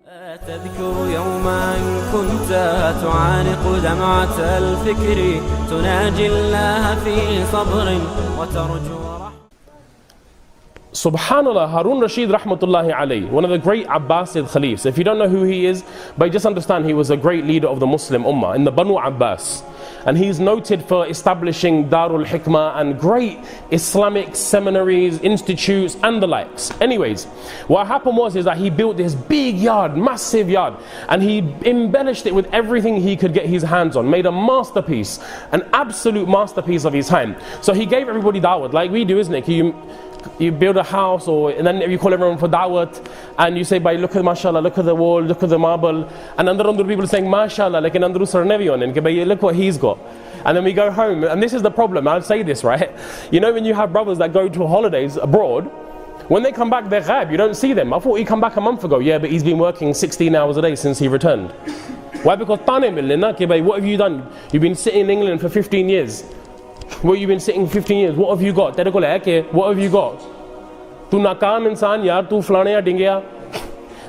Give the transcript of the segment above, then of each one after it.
تذكر يوما كنت تعانق دمعة الفكر تناجي الله في صبر وترجو Subhanallah, Harun Rashid rahmatullahi alayhi, one of the great Abbasid Khalifs. If you don't know who he is, but just understand he was a great leader of the Muslim Ummah in the Banu Abbas. And he's noted for establishing Darul Hikmah and great Islamic seminaries, institutes and the likes. Anyways, what happened is that he built this big yard, massive yard, and he embellished it with everything he could get his hands on, made a masterpiece, an absolute masterpiece of his time. So he gave everybody da'wat, like we do, isn't it? You build a house, and then you call everyone for da'wat, and you say, look at mashallah, look at the wall, look at the marble, and under people are saying mashallah, like in andru sarnevion, and look what he's got. And then we go home, and this is the problem, I'll say this, right? You know when you have brothers that go to holidays abroad, when they come back they're ghaib, you don't see them. I thought he come back a month ago. Yeah, but he's been working 16 hours a day since he returned. Why? Because what have you done? You've been sitting in England for 15 years. Well, you've been sitting 15 years. What have you got? What have you got? Tu nakam insan yaar, tu flane ya dingya.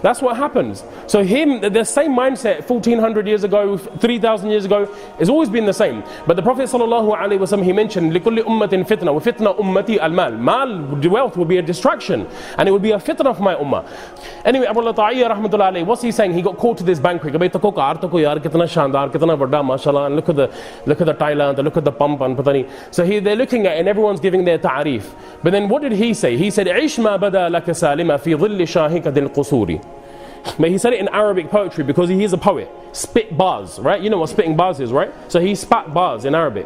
That's what happens. So the same mindset 1400 years ago, 3000 years ago, has always been the same. But the Prophet ﷺ, he mentioned, لِكُلِّ أُمَّةٍ فِتْنَةٍ وَفِتْنَةُ أُمَّتِي الْمَالِ. Wealth will be a distraction, and it will be a fitna for my ummah. Anyway, Abdul rahmatullah alayhi, what's he saying? He got called to this banquet. And look at the Thailand, look at the pump, and so they're looking at it, and everyone's giving their ta'arif. But then what did he say? He said, عِشْ مَا بَدَى لَكَ سَالِمًا فِي ظِلِّ شَاهِكَةِ الْقُصُورِ. But he said it in Arabic poetry because he is a poet. Spit bars, right? You know what spitting bars is, right? So he spat bars in Arabic.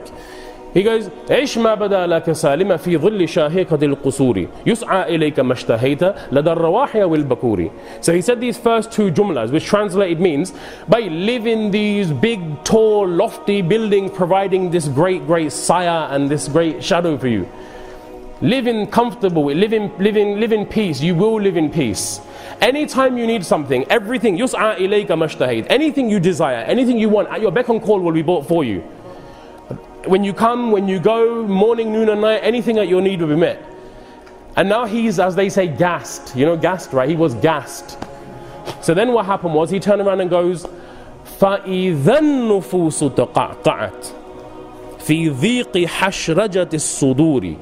He goes, عِشْ مَا بَدَى لَكَ سَالِمًا فِي ظِلِّ شَاهِكَةِ الْقُصُورِ يُسْعَى إِلَيْكَ مَا اشْتَهَيْتَ لَدَى الرَّوَاحِيَ وَالْبَكُورِ. So he said these first two jumlas, which translated means, by live in these big, tall, lofty buildings, providing this great, great saya and this great shadow for you. Live in comfortable, live in peace. You will live in peace. Anytime you need something, everything, yus'a ilayka mashtahid, anything you desire, anything you want, at your beck and call will be bought for you. When you come, when you go, morning, noon and night, anything that your need will be met. And now he's, as they say, gassed. You know, gassed, right? He was gassed. So then what happened was, he turned around and goes, فَإِذَا النُّفُوسُ تَقَعْقَعَتْ فِي ضِيقِ حَشْرَجَةِ الصُّدُورِ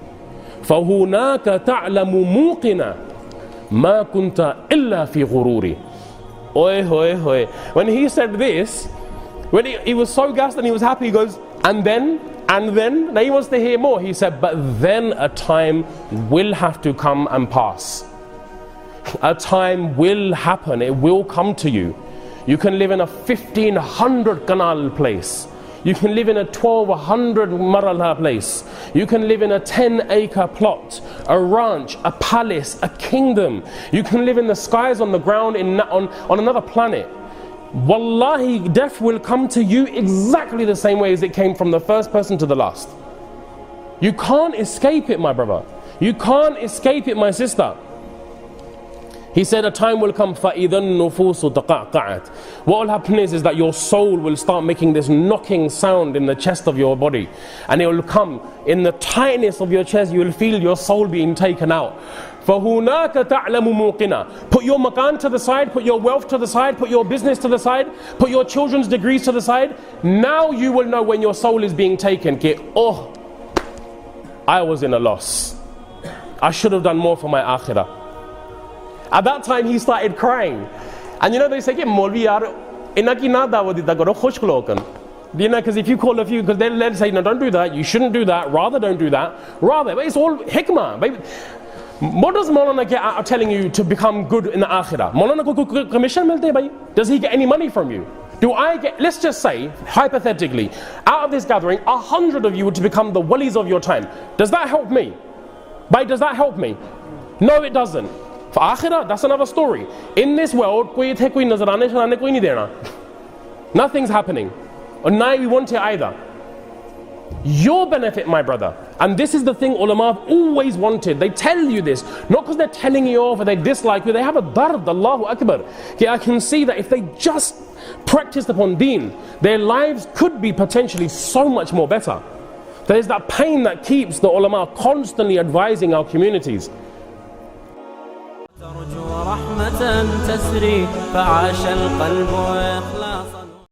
فَهُنَاكَ تَعْلَمُ مُوقِنًا ما كنت إلا في غروري. Oi, hoi, hoi. When he said this, when he was so gassed and he was happy, he goes, and then, now he wants to hear more. He said, but then a time will have to come and pass. A time will happen, it will come to you. You can live in a 1500 canal place. You can live in a 1200 marala place. You can live in a 10-acre plot, a ranch, a palace, a kingdom. You can live in the skies, on the ground, on another planet. Wallahi, death will come to you exactly the same way as it came from the first person to the last. You can't escape it, my brother. You can't escape it, my sister. He said a time will come, فَإِذَا النُّفُوسُ تَقَعْقَعَتْ. What will happen is that your soul will start making this knocking sound in the chest of your body. And it will come in the tightness of your chest, you will feel your soul being taken out. فَهُنَاكَ تَعْلَمُ مُوقِنًا. Put your makan to the side, put your wealth to the side, put your business to the side, put your children's degrees to the side. Now you will know when your soul is being taken. Oh, I was in a loss. I should have done more for my akhirah. At that time he started crying. And you know they say, Molvi yaar, inaki na dawat dita karo, khush lokan. You know, because if you call a few, because they'll say, no, don't do that, you shouldn't do that, rather don't do that, rather. But it's all hikmah. What does Maulana get out of telling you to become good in the akhirah? Maulana ko commission milte hai bhai? Does he get any money from you? Do I get, let's just say, hypothetically, out of this gathering, 100 of you were to become the walis of your time. Does that help me? Bhai, does that help me? No, it doesn't. For akhirah, that's another story. In this world, nothing's nothing's happening. Or now we want it either. Your benefit, my brother. And this is the thing ulama have always wanted. They tell you this, not because they're telling you off or they dislike you. They have a dard, Allahu Akbar. I can see that if they just practiced upon deen, their lives could be potentially so much more better. There's that pain that keeps the ulama constantly advising our communities. تسري فعاش القلب